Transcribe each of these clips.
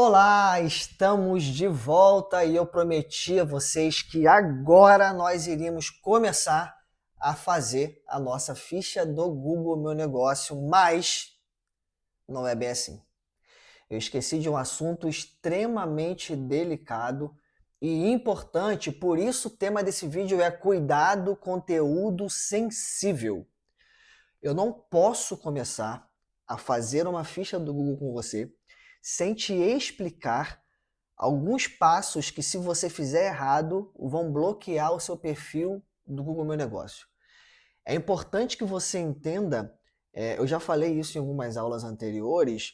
Olá, estamos de volta e eu prometi a vocês que agora nós iríamos começar a fazer a nossa ficha do Google Meu Negócio, mas não é bem assim. Eu esqueci de um assunto extremamente delicado e importante, por isso o tema desse vídeo é cuidado, conteúdo sensível. Eu não posso começar a fazer uma ficha do Google com você sem te explicar alguns passos que, se você fizer errado, vão bloquear o seu perfil do Google Meu Negócio. É importante que você entenda, eu já falei isso em algumas aulas anteriores,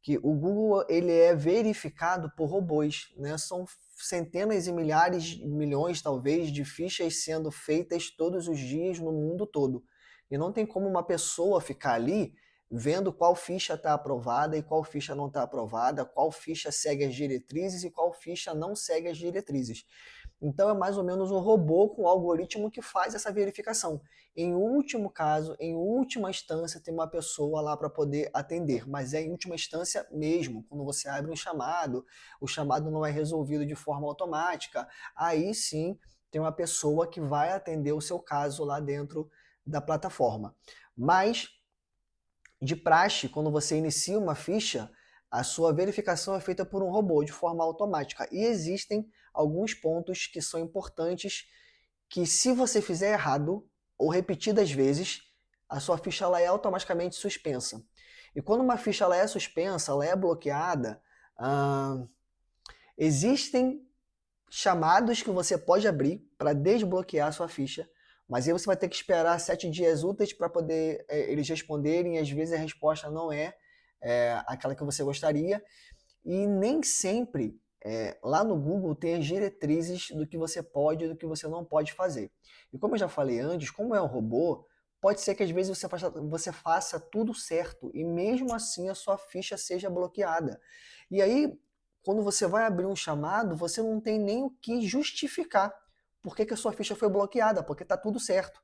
que o Google ele é verificado por robôs, né? São centenas e milhares, milhões talvez, de fichas sendo feitas todos os dias no mundo todo. E não tem como uma pessoa ficar ali vendo qual ficha está aprovada e qual ficha não está aprovada, qual ficha segue as diretrizes e qual ficha não segue as diretrizes. Então é mais ou menos um robô com um algoritmo que faz essa verificação. Em último caso, em última instância, tem uma pessoa lá para poder atender, mas é em última instância mesmo. Quando você abre um chamado, o chamado não é resolvido de forma automática, aí sim tem uma pessoa que vai atender o seu caso lá dentro da plataforma. Mas, de praxe, quando você inicia uma ficha, a sua verificação é feita por um robô de forma automática. E existem alguns pontos que são importantes que, se você fizer errado ou repetidas vezes, a sua ficha ela é automaticamente suspensa. E quando uma ficha ela é suspensa, ela é bloqueada, existem chamados que você pode abrir para desbloquear a sua ficha, mas aí você vai ter que esperar 7 dias úteis para poder eles responderem, e às vezes a resposta não é aquela que você gostaria, e nem sempre lá no Google tem as diretrizes do que você pode e do que você não pode fazer. E como eu já falei antes, como é um robô, pode ser que às vezes você faça tudo certo e mesmo assim a sua ficha seja bloqueada. E aí, quando você vai abrir um chamado, você não tem nem o que justificar por que a sua ficha foi bloqueada, porque está tudo certo.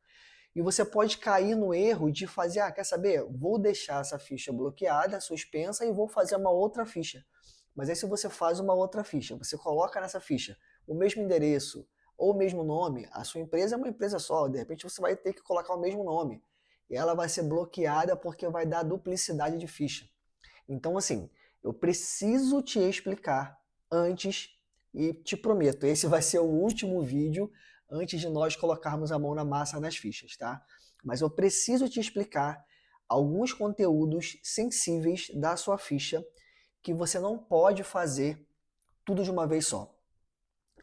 E você pode cair no erro de fazer, quer saber? Vou deixar essa ficha bloqueada, suspensa, e vou fazer uma outra ficha. Mas aí, se você faz uma outra ficha, você coloca nessa ficha o mesmo endereço ou o mesmo nome, a sua empresa é uma empresa só, de repente você vai ter que colocar o mesmo nome. E ela vai ser bloqueada porque vai dar duplicidade de ficha. Então, assim, eu preciso te explicar antes, e te prometo, esse vai ser o último vídeo antes de nós colocarmos a mão na massa nas fichas, tá? Mas eu preciso te explicar alguns conteúdos sensíveis da sua ficha que você não pode fazer tudo de uma vez só.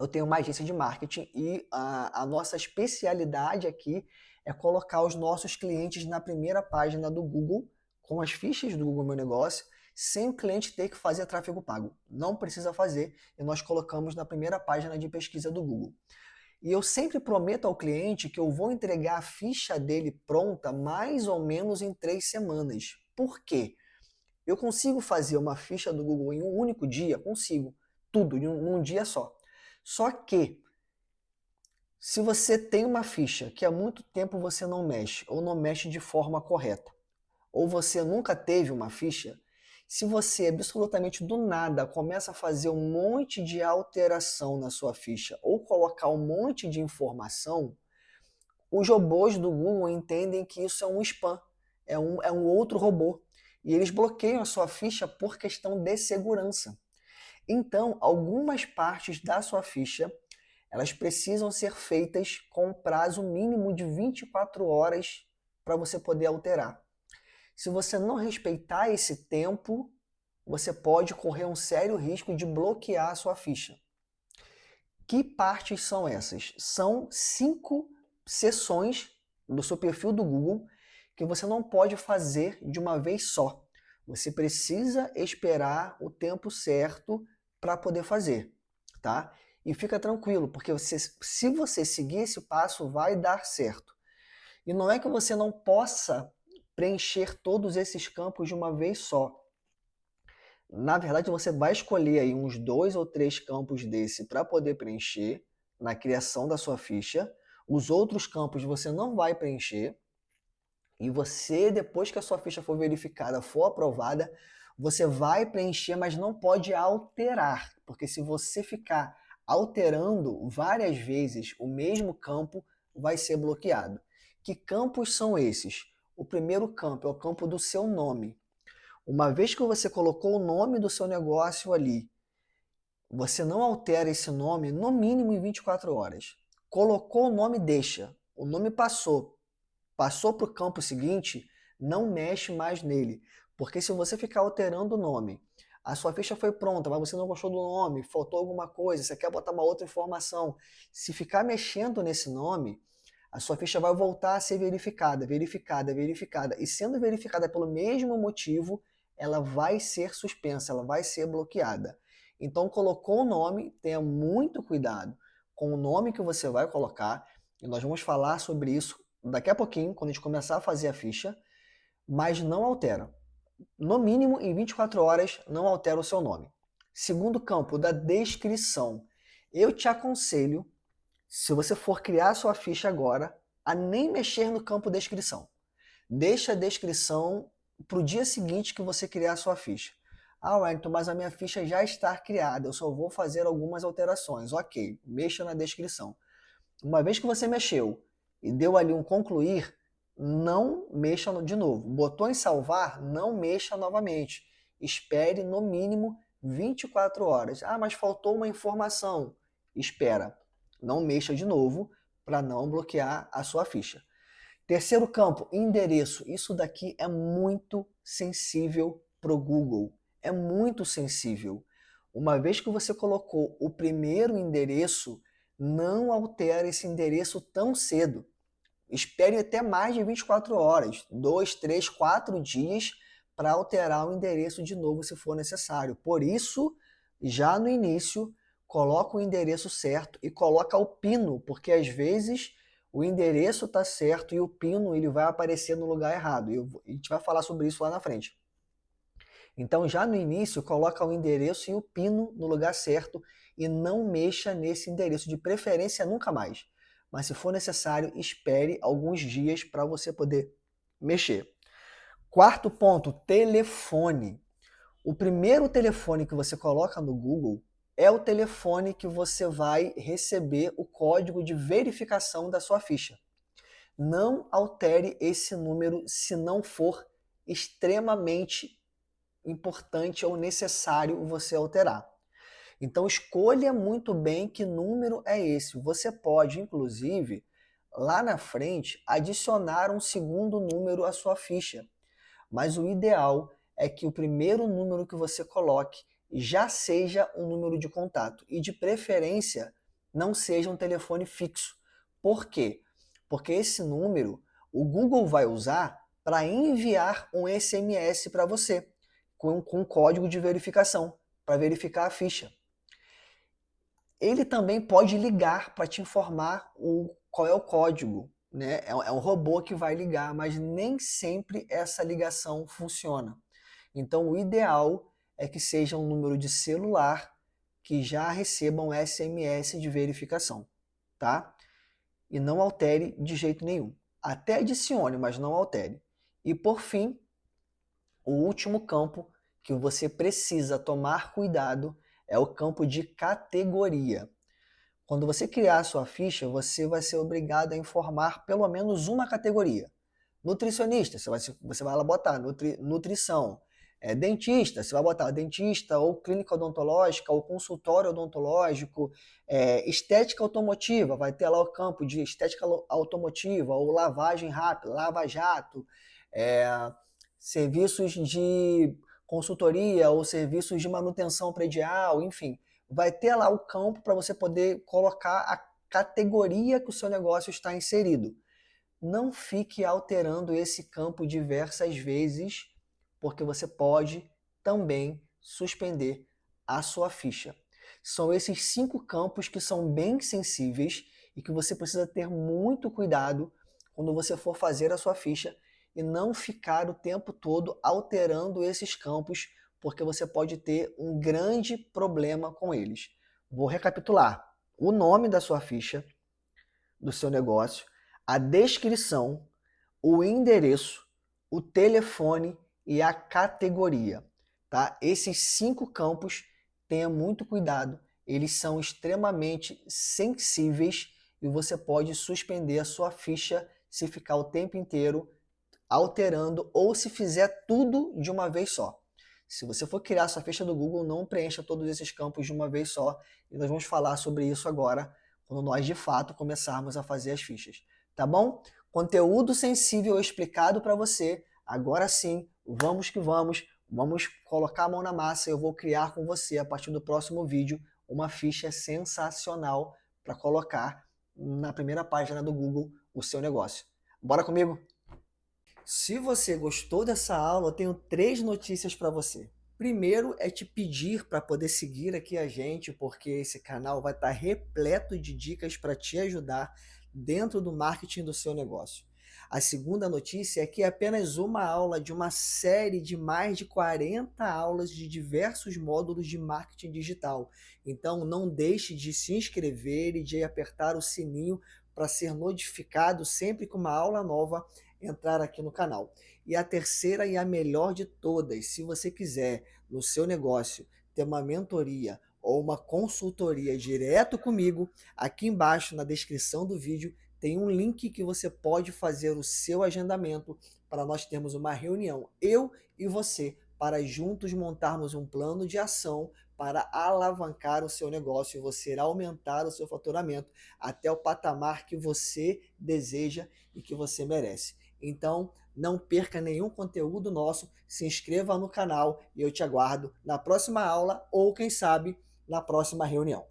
Eu tenho uma agência de marketing e a nossa especialidade aqui é colocar os nossos clientes na primeira página do Google, com as fichas do Google Meu Negócio, sem o cliente ter que fazer tráfego pago. Não precisa fazer e nós colocamos na primeira página de pesquisa do Google. E eu sempre prometo ao cliente que eu vou entregar a ficha dele pronta mais ou menos em 3 semanas. Por quê? Eu consigo fazer uma ficha do Google em um único dia? Consigo. Tudo, num dia só. Só que, se você tem uma ficha que há muito tempo você não mexe, ou não mexe de forma correta, ou você nunca teve uma ficha, se você absolutamente do nada começa a fazer um monte de alteração na sua ficha, ou colocar um monte de informação, os robôs do Google entendem que isso é um spam, é um outro robô. E eles bloqueiam a sua ficha por questão de segurança. Então, algumas partes da sua ficha, elas precisam ser feitas com um prazo mínimo de 24 horas para você poder alterar. Se você não respeitar esse tempo, você pode correr um sério risco de bloquear a sua ficha. Que partes são essas? São 5 seções do seu perfil do Google que você não pode fazer de uma vez só. Você precisa esperar o tempo certo para poder fazer, tá? E fica tranquilo, porque se você seguir esse passo, vai dar certo. E não é que você não possa preencher todos esses campos de uma vez só. Na verdade, você vai escolher aí uns 2 ou 3 campos desse para poder preencher na criação da sua ficha. Os outros campos você não vai preencher. E você, depois que a sua ficha for verificada, for aprovada, você vai preencher, mas não pode alterar, porque se você ficar alterando várias vezes o mesmo campo, vai ser bloqueado. Que campos são esses? O primeiro campo é o campo do seu nome. Uma vez que você colocou o nome do seu negócio ali, você não altera esse nome no mínimo em 24 horas. Colocou o nome, deixa. O nome passou para o campo seguinte, não mexe mais nele. Porque se você ficar alterando o nome, a sua ficha foi pronta, mas você não gostou do nome, faltou alguma coisa, você quer botar uma outra informação. Se ficar mexendo nesse nome, a sua ficha vai voltar a ser verificada, verificada, verificada. E sendo verificada pelo mesmo motivo, ela vai ser suspensa, ela vai ser bloqueada. Então, colocou o nome, tenha muito cuidado com o nome que você vai colocar. E nós vamos falar sobre isso daqui a pouquinho, quando a gente começar a fazer a ficha. Mas não altera. No mínimo, em 24 horas, não altera o seu nome. Segundo campo, da descrição. Eu te aconselho, se você for criar a sua ficha agora, a nem mexer no campo descrição. Deixa a descrição para o dia seguinte que você criar a sua ficha. Ah, Wellington, mas a minha ficha já está criada, eu só vou fazer algumas alterações. Ok, mexa na descrição. Uma vez que você mexeu e deu ali um concluir, não mexa de novo. Botou em salvar, não mexa novamente. Espere no mínimo 24 horas. Ah, mas faltou uma informação. Espera, não mexa de novo para não bloquear a sua ficha. Terceiro campo, endereço. Isso daqui é muito sensível para o Google. É muito sensível. Uma vez que você colocou o primeiro endereço, não altere esse endereço tão cedo. Espere até mais de 24 horas, 2, 3, 4 dias para alterar o endereço de novo se for necessário. Por isso, já no início, coloca o endereço certo e coloca o pino, porque às vezes o endereço está certo e o pino ele vai aparecer no lugar errado. A gente vai falar sobre isso lá na frente. Então, já no início, coloca o endereço e o pino no lugar certo e não mexa nesse endereço, de preferência nunca mais. Mas se for necessário, espere alguns dias para você poder mexer. Quarto ponto, telefone. O primeiro telefone que você coloca no Google é o telefone que você vai receber o código de verificação da sua ficha. Não altere esse número se não for extremamente importante ou necessário você alterar. Então escolha muito bem que número é esse. Você pode, inclusive, lá na frente, adicionar um segundo número à sua ficha. Mas o ideal é que o primeiro número que você coloque já seja um número de contato. E de preferência, não seja um telefone fixo. Por quê? Porque esse número o Google vai usar para enviar um SMS para você com código de verificação, para verificar a ficha. Ele também pode ligar para te informar qual é o código. Né? É um robô que vai ligar, mas nem sempre essa ligação funciona. Então, o ideal é que seja um número de celular que já receba um SMS de verificação, tá? E não altere de jeito nenhum. Até adicione, mas não altere. E por fim, o último campo que você precisa tomar cuidado é o campo de categoria. Quando você criar a sua ficha, você vai ser obrigado a informar pelo menos uma categoria. Nutricionista, você vai lá botar nutrição. Dentista, você vai botar dentista, ou clínica odontológica, ou consultório odontológico. Estética automotiva, vai ter lá o campo de estética automotiva, ou lavagem rápida, lava-jato. Serviços de consultoria, ou serviços de manutenção predial, enfim. Vai ter lá o campo para você poder colocar a categoria que o seu negócio está inserido. Não fique alterando esse campo diversas vezes, porque você pode também suspender a sua ficha. São esses 5 campos que são bem sensíveis e que você precisa ter muito cuidado quando você for fazer a sua ficha e não ficar o tempo todo alterando esses campos, porque você pode ter um grande problema com eles. Vou recapitular: o nome da sua ficha, do seu negócio, a descrição, o endereço, o telefone e a categoria. tá? Esses 5 campos, tenha muito cuidado, eles são extremamente sensíveis e você pode suspender a sua ficha se ficar o tempo inteiro alterando ou se fizer tudo de uma vez só. Se você for criar sua ficha do Google, não preencha todos esses campos de uma vez só. E nós vamos falar sobre isso agora, quando nós de fato começarmos a fazer as fichas. Tá bom? Conteúdo sensível explicado para você. Agora sim, vamos que vamos. Vamos colocar a mão na massa. Eu vou criar com você, a partir do próximo vídeo, uma ficha sensacional para colocar na primeira página do Google o seu negócio. Bora comigo? Se você gostou dessa aula, eu tenho 3 notícias para você. Primeiro é te pedir para poder seguir aqui a gente, porque esse canal vai estar repleto de dicas para te ajudar dentro do marketing do seu negócio. A segunda notícia é que é apenas uma aula de uma série de mais de 40 aulas de diversos módulos de marketing digital. Então não deixe de se inscrever e de apertar o sininho para ser notificado sempre que uma aula nova entrar aqui no canal. E a terceira e a melhor de todas, se você quiser no seu negócio ter uma mentoria ou uma consultoria direto comigo, aqui embaixo na descrição do vídeo tem um link que você pode fazer o seu agendamento para nós termos uma reunião, eu e você, para juntos montarmos um plano de ação para alavancar o seu negócio e você aumentar o seu faturamento até o patamar que você deseja e que você merece. Então, não perca nenhum conteúdo nosso, se inscreva no canal e eu te aguardo na próxima aula ou, quem sabe, na próxima reunião.